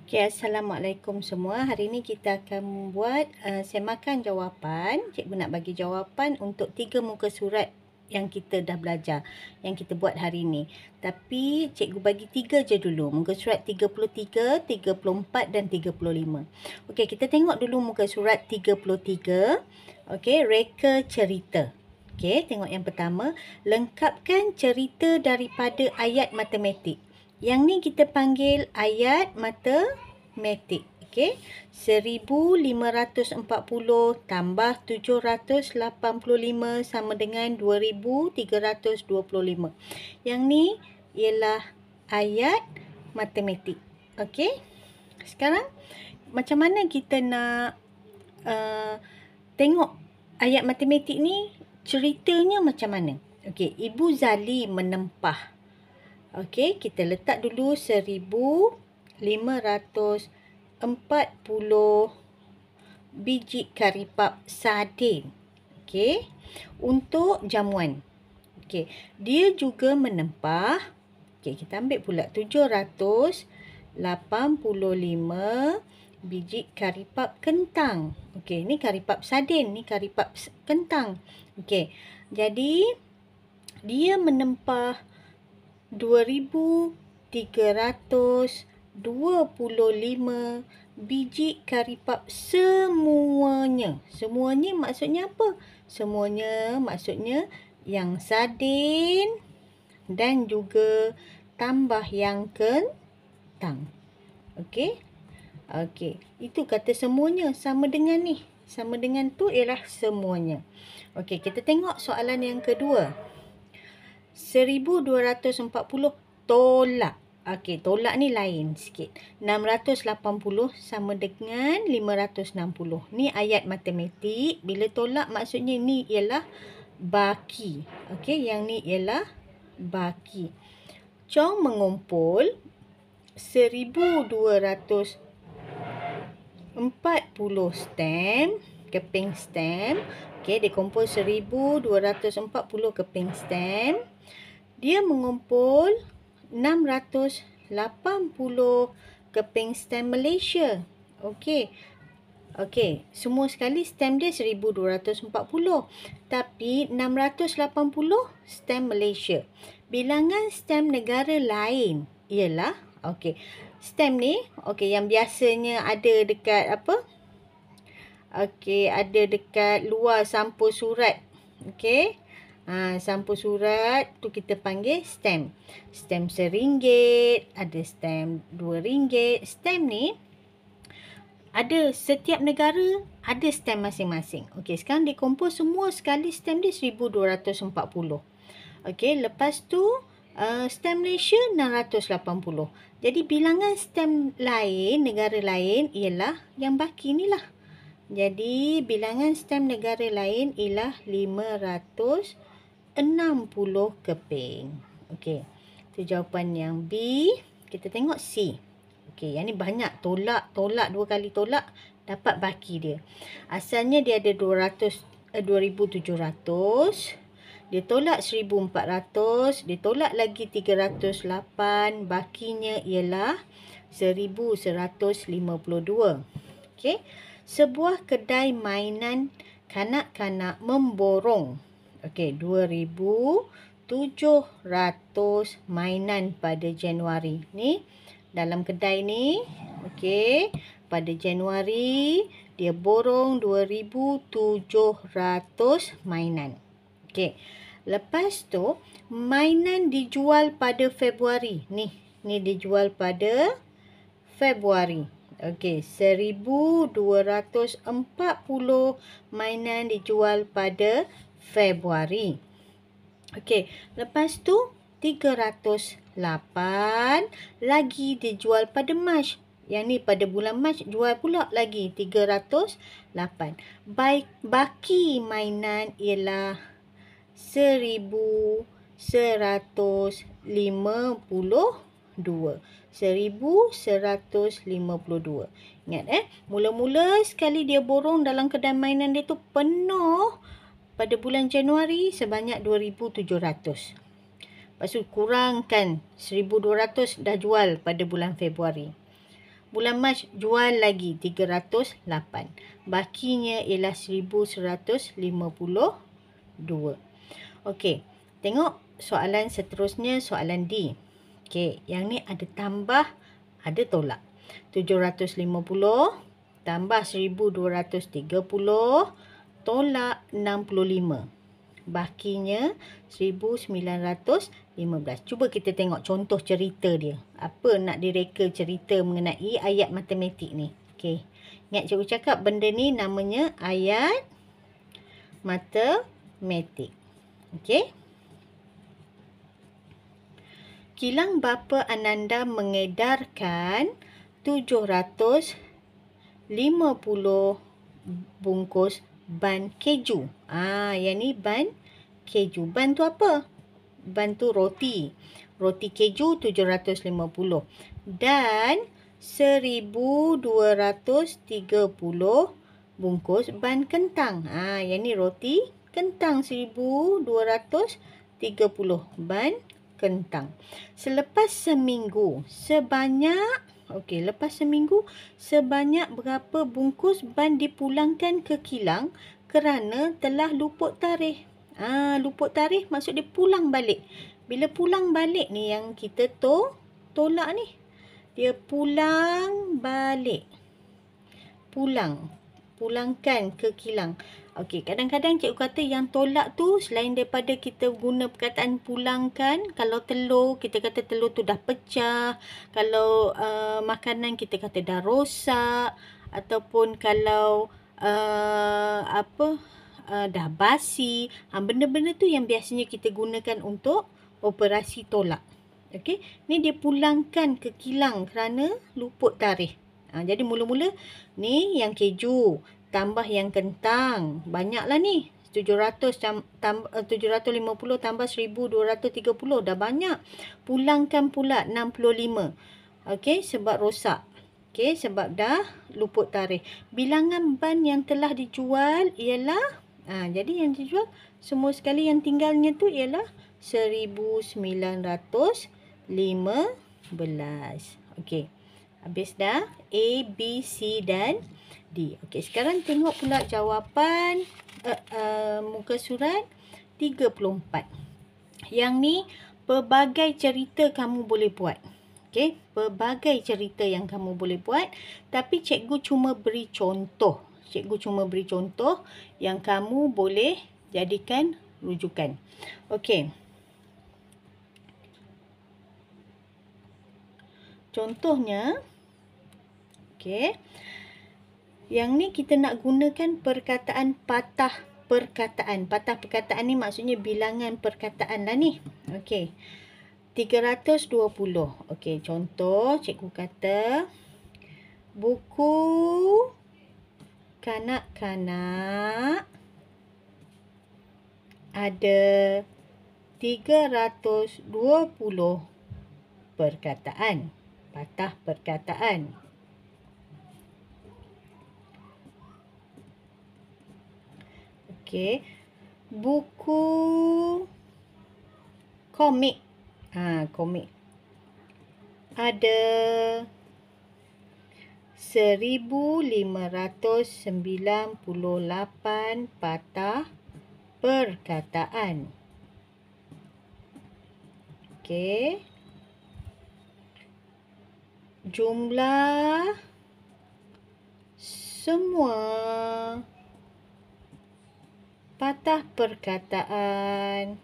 Okay, Assalamualaikum semua. Hari ini kita akan buat semakan jawapan. Cikgu nak bagi jawapan untuk 3 muka surat yang kita dah belajar, yang kita buat hari ini. Tapi cikgu bagi 3 je dulu. Muka surat 33, 34 dan 35. Okey, kita tengok dulu muka surat 33. Okey, reka cerita. Okey, tengok yang pertama. Lengkapkan cerita daripada ayat matematik. Yang ni kita panggil ayat matematik. Okey. 1540 tambah 785 sama dengan 2325. Yang ni ialah ayat matematik. Okey. Sekarang macam mana kita nak tengok ayat matematik ni ceritanya macam mana? Okey, Ibu Zali menempah. Okey, kita letak dulu 1540 biji karipap sardin. Okey, untuk jamuan. Okey, dia juga menempah. Okey, kita ambil pula 785 biji karipap kentang. Okey, ni karipap sardin, ni karipap kentang. Okey, jadi dia menempah 2325 biji karipap semuanya. Semuanya maksudnya apa? Semuanya maksudnya yang sardin dan juga tambah yang kentang. Okey? Okey, itu kata semuanya sama dengan ni. Sama dengan tu ialah semuanya. Okey, kita tengok soalan yang kedua. 1240 tolak. Okey, tolak ni lain sikit. 680 sama dengan 560. Ni ayat matematik. Bila tolak maksudnya ni ialah baki. Okey, yang ni ialah baki. Chong mengumpul 1240 stem, keping stem. Okey, dia kumpul 1240 keping stem. Dia mengumpul 680 keping stem Malaysia. Okey. Okey, semua sekali stem dia 1240. Tapi 680 stem Malaysia. Bilangan stem negara lain ialah, okey, stem ni, okey, yang biasanya ada dekat apa? Okey, ada dekat luar sampul surat. Okey. Sampul surat tu kita panggil stem. Stem RM1, ada stem RM2. Stem ni ada setiap negara ada stem masing-masing. Okey, sekarang dikumpul semua sekali stem dia 1240. Okey, lepas tu stem Malaysia 680. Jadi bilangan stem lain, negara lain ialah yang baki ni lah. Jadi bilangan stem negara lain ialah 560 keping. Okey. Itu jawapan yang B. Kita tengok C. Okey, yang ni banyak tolak 2 kali tolak dapat baki dia. Asalnya dia ada 2700. Dia tolak 1400, dia tolak lagi 308, bakinya ialah 1152. Okey. Sebuah kedai mainan kanak-kanak memborong. Okey, 2700 mainan pada Januari. Ni dalam kedai ni, okey, pada Januari dia borong 2700 mainan. Okey. Lepas tu mainan dijual pada Februari. Ni dijual pada Februari. Okey, 1240 mainan dijual pada Februari. Okey, lepas tu 308 lagi dijual pada Mac. Yang ni pada bulan Mac jual pula lagi 308. Baki mainan ialah 1152. 1152. Ingat mula-mula sekali dia borong dalam kedai mainan dia tu penuh pada bulan Januari sebanyak 2700. Lepas tu kurangkan 1200 dah jual pada bulan Februari. Bulan Mac jual lagi 308. Bakinya ialah 1152. Okey, tengok soalan seterusnya, soalan D. Okey, yang ni ada tambah, ada tolak. 750 tambah 1230 tolak 65. Bakinya 1915. Cuba kita tengok contoh cerita dia. Apa nak direka cerita mengenai ayat matematik ni. Okey. Ingat cikgu cakap benda ni namanya ayat matematik. Okey. Kilang bapa Ananda mengedarkan 750 bungkus ban keju. Yang ni ban keju. Ban tu apa? Ban tu roti. Roti keju 750. Dan 1230 bungkus ban kentang. Yang ni roti kentang 1230 ban kentang. Selepas seminggu sebanyak berapa bungkus ban dipulangkan ke kilang kerana telah luput tarikh. Luput tarikh maksud dia pulang balik. Bila pulang balik ni yang kita tolak ni. Dia pulang balik. Pulangkan ke kilang. Okey, kadang-kadang cikgu kata yang tolak tu selain daripada kita guna perkataan pulangkan, kalau telur, kita kata telur tu dah pecah. Kalau makanan kita kata dah rosak. Ataupun kalau dah basi. Benda-benda tu yang biasanya kita gunakan untuk operasi tolak. Okey, ni dia pulangkan ke kilang kerana luput tarikh. Jadi mula-mula ni yang keju tambah yang kentang. Banyaklah ni. 750 tambah 1230 dah banyak. Pulangkan pula 65. Okey, sebab rosak. Okey, sebab dah luput tarikh. Bilangan ban yang telah dijual ialah jadi yang dijual semua sekali yang tinggalnya tu ialah 1915. Okey. Habis dah A, B, C dan D. Okey, sekarang tengok pula jawapan muka surat 34. Yang ni pelbagai cerita kamu boleh buat. Okey, pelbagai cerita yang kamu boleh buat, tapi cikgu cuma beri contoh. Yang kamu boleh jadikan rujukan. Okey. Contohnya, okey. Yang ni kita nak gunakan perkataan patah perkataan. Patah perkataan ni maksudnya bilangan perkataan lah ni. Okey. 320. Okey, contoh cikgu kata buku kanak-kanak ada 320 perkataan. Patah perkataan. Okey. Buku komik. Komik. Ada 1598 patah perkataan. Okey. Jumlah semua patah perkataan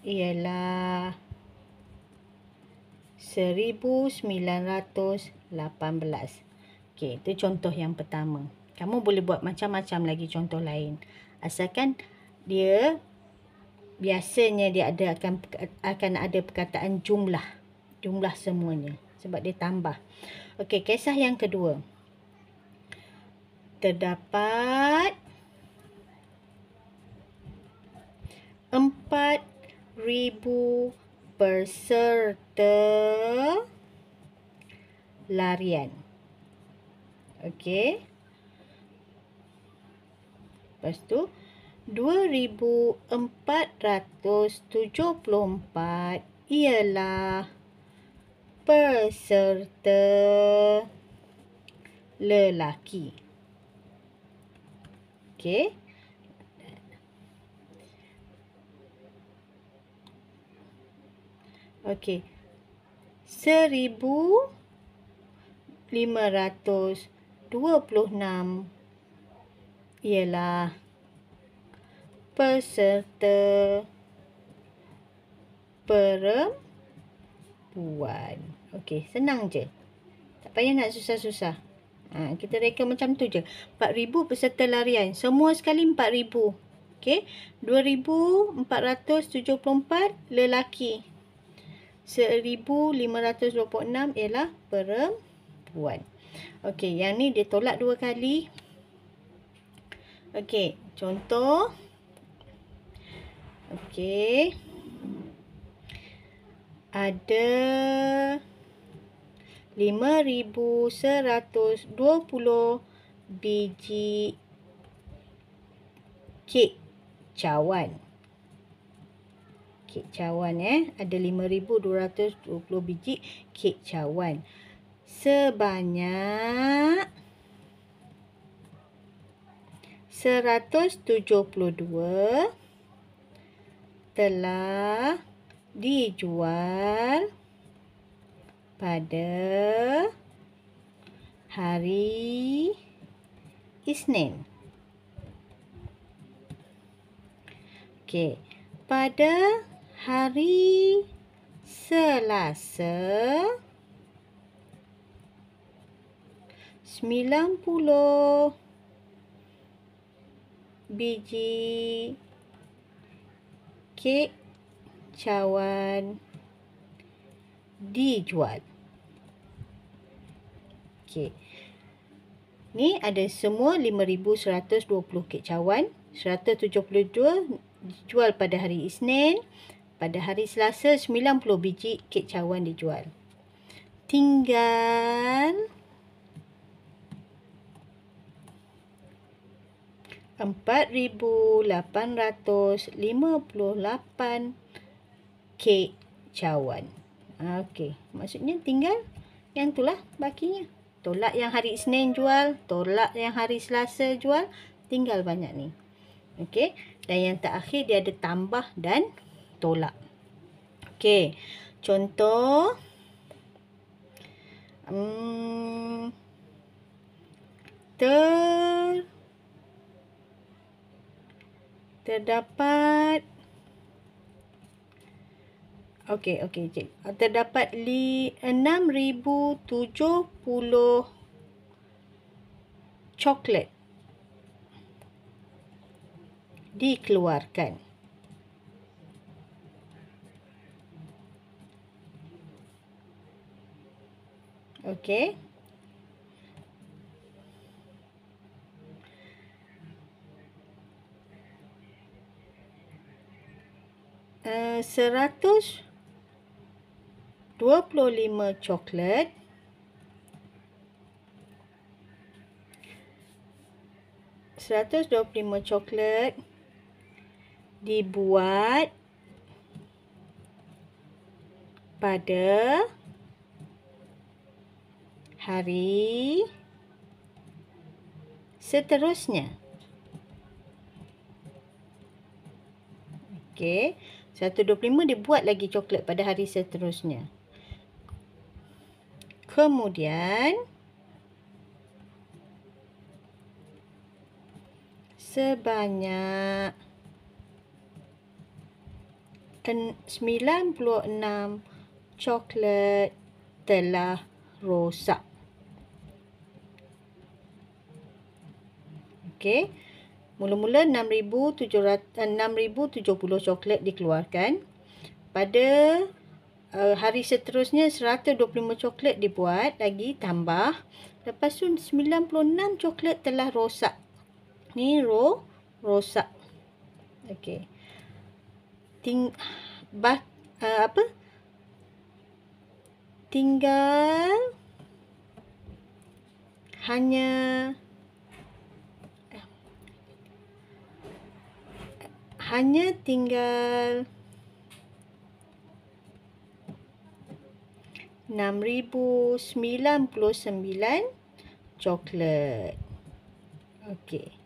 ialah 1918. Okey, itu contoh yang pertama. Kamu boleh buat macam-macam lagi contoh lain. Asalkan dia biasanya dia akan ada perkataan jumlah. Jumlah semuanya. Sebab dia tambah. Okey, kisah yang kedua. Terdapat 4,000 peserta larian. Okey. Lepas tu 2,474 ialah peserta lelaki. Okey. Okey. 1,526 ialah peserta perempuan. Okey, senang je. Tak payah nak susah-susah. Kita reka macam tu je. 4,000 peserta larian. Semua sekali 4,000. Okey. 2,474 lelaki. 1,526 ialah perempuan. Okey, yang ni dia tolak 2 kali. Okey, contoh. Okey. Ada 5,120 biji kek cawan. Kek cawan ada 5,220 biji kek cawan. Sebanyak 172 telah dijual pada hari Isnin. Okey, pada hari Selasa 90 biji kek cawan dijual. Okey. Ni ada semua 5,120 kek cawan. 172 dijual pada hari Isnin. Pada hari Selasa 90 biji kek cawan dijual. Tinggal 4,858 kek cawan. Okey, maksudnya tinggal yang itulah bakinya. Tolak yang hari Isnin jual, tolak yang hari Selasa jual, tinggal banyak ni. Okey, dan yang terakhir dia ada tambah dan tolak. Okey, contoh. Terdapat cik. Terdapat 6,070 coklat dikeluarkan. Okey. Uh, 125 coklat dibuat pada hari seterusnya. Okey, 125 dibuat lagi coklat pada hari seterusnya. Kemudian sebanyak 96 coklat telah rosak. Okey. Mula-mula 6,070 coklat dikeluarkan. Pada hari seterusnya 125 coklat dibuat lagi tambah. Lepas tu 96 coklat telah rosak. Ni rosak. Okey. Tinggal hanya hanya tinggal 6,099 coklat. Okey.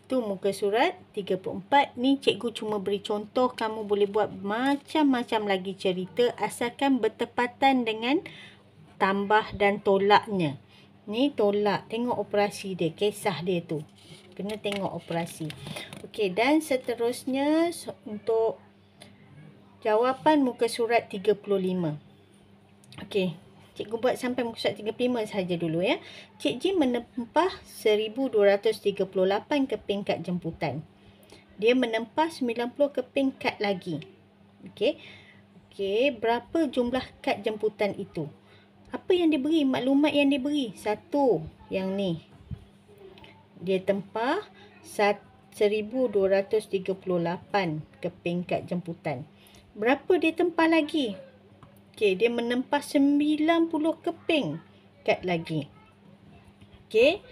Tu muka surat 34. Ni cikgu cuma beri contoh. Kamu boleh buat macam-macam lagi cerita asalkan bertepatan dengan tambah dan tolaknya. Ni tolak. Tengok operasi dia. Kisah dia tu. Kena tengok operasi. Okey. Dan seterusnya untuk jawapan muka surat 35. Okey. Cikgu buat sampai muka surat 35 saja dulu ya. Cik J menempah 1238 ke peringkat jemputan. Dia menempah 90 ke peringkat lagi. Okey. Okey, berapa jumlah kad jemputan itu? Apa yang diberi? Maklumat yang diberi. Satu, yang ni. Dia tempah 1238 ke peringkat jemputan. Berapa dia tempah lagi? Okey, dia menempah 90 keping kad lagi. Okey.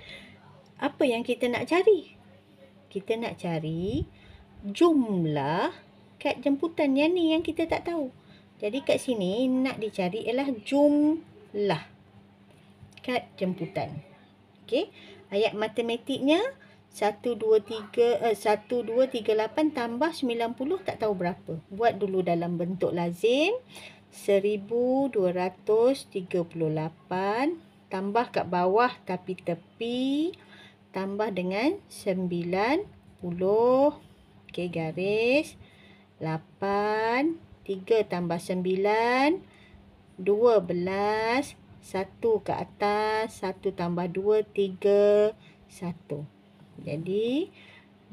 Apa yang kita nak cari? Kita nak cari jumlah kad jemputan. Yang ni yang kita tak tahu. Jadi kat sini nak dicari ialah jumlah kad jemputan. Okey. Ayat matematiknya 1238 tambah 90 tak tahu berapa. Buat dulu dalam bentuk lazim. 1238 tambah kat bawah tapi tepi tambah dengan 90. Okey, garis 8, 3 tambah 9, 12, 1 ke atas, 1 tambah 2, 3, 1. Jadi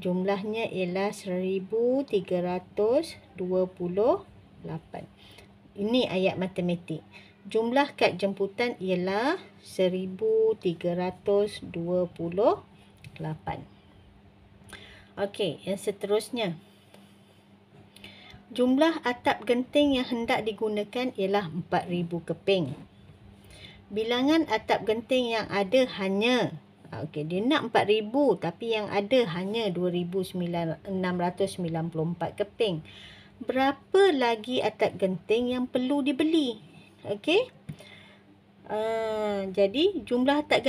jumlahnya ialah 1328. Ini ayat matematik. Jumlah kad jemputan ialah 1328. Okey, yang seterusnya. Jumlah atap genting yang hendak digunakan ialah 4,000 keping. Bilangan atap genting yang ada hanya, okey, dia nak 4,000 tapi yang ada hanya 2,694 keping. Berapa lagi atap genting yang perlu dibeli? Okey. Jadi jumlah atap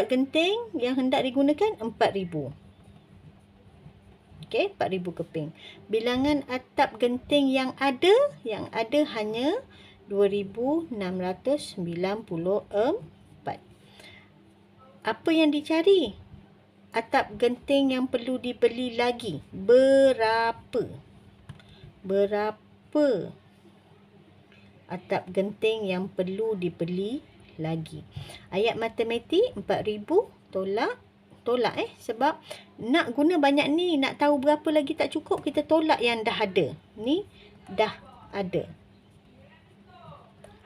genting yang hendak digunakan 4,000. Okey, 4,000 keping. Bilangan atap genting yang ada hanya 2,694. Apa yang dicari? Atap genting yang perlu dibeli lagi. Berapa? Berapa atap genting yang perlu dibeli lagi? Ayat matematik 4,000 tolak sebab nak guna banyak ni, nak tahu berapa lagi tak cukup, kita tolak yang dah ada. Ni dah ada.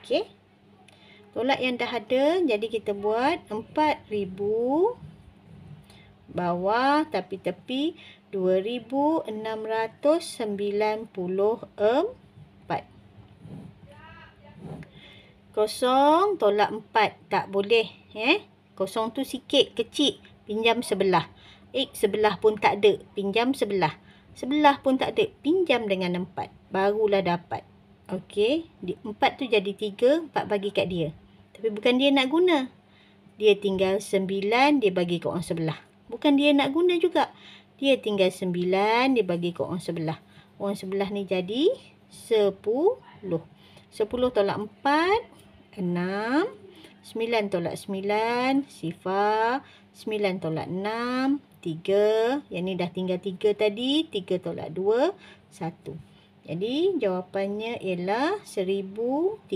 Okey. Tolak yang dah ada, jadi kita buat 4,000 bawah tapi tepi 2,694. Kosong tolak 4. Tak boleh. Kosong tu sikit, kecil. Pinjam sebelah. Sebelah pun tak ada. Pinjam sebelah. Sebelah pun tak ada. Pinjam dengan 4. Barulah dapat. Okey. 4 tu jadi 3. 4 bagi kat dia. Tapi bukan dia nak guna. Dia tinggal 9. Dia bagi kat orang sebelah. Bukan dia nak guna juga. Dia tinggal 9. Dia bagi ke orang sebelah. Orang sebelah ni jadi 10. 10 tolak 4. 6. 9 tolak 9. Sifar. 9 tolak 6. 3. Yang ni dah tinggal 3 tadi. 3 tolak 2. 1. Jadi jawapannya ialah 1,306.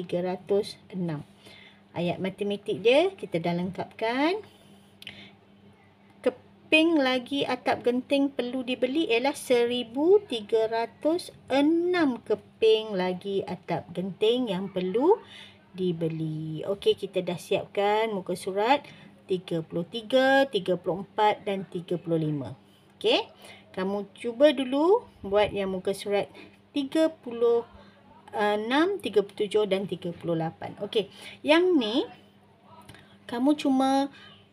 Ayat matematik dia kita dah lengkapkan. Keping lagi atap genting perlu dibeli ialah 1,306 keping lagi atap genting yang perlu dibeli. Okey, kita dah siapkan muka surat 33, 34 dan 35. Okey, kamu cuba dulu buat yang muka surat 36, 37 dan 38. Okey, yang ni kamu cuma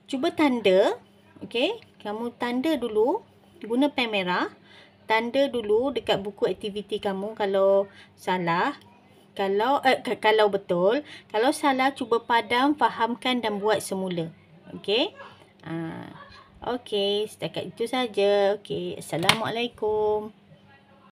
Cuba tanda. Okey, kamu tanda dulu. Guna pen merah. Tanda dulu dekat buku aktiviti kamu kalau salah. Kalau betul. Kalau salah, cuba padam, fahamkan dan buat semula. Okey. Okey, setakat itu saja. Okey, Assalamualaikum.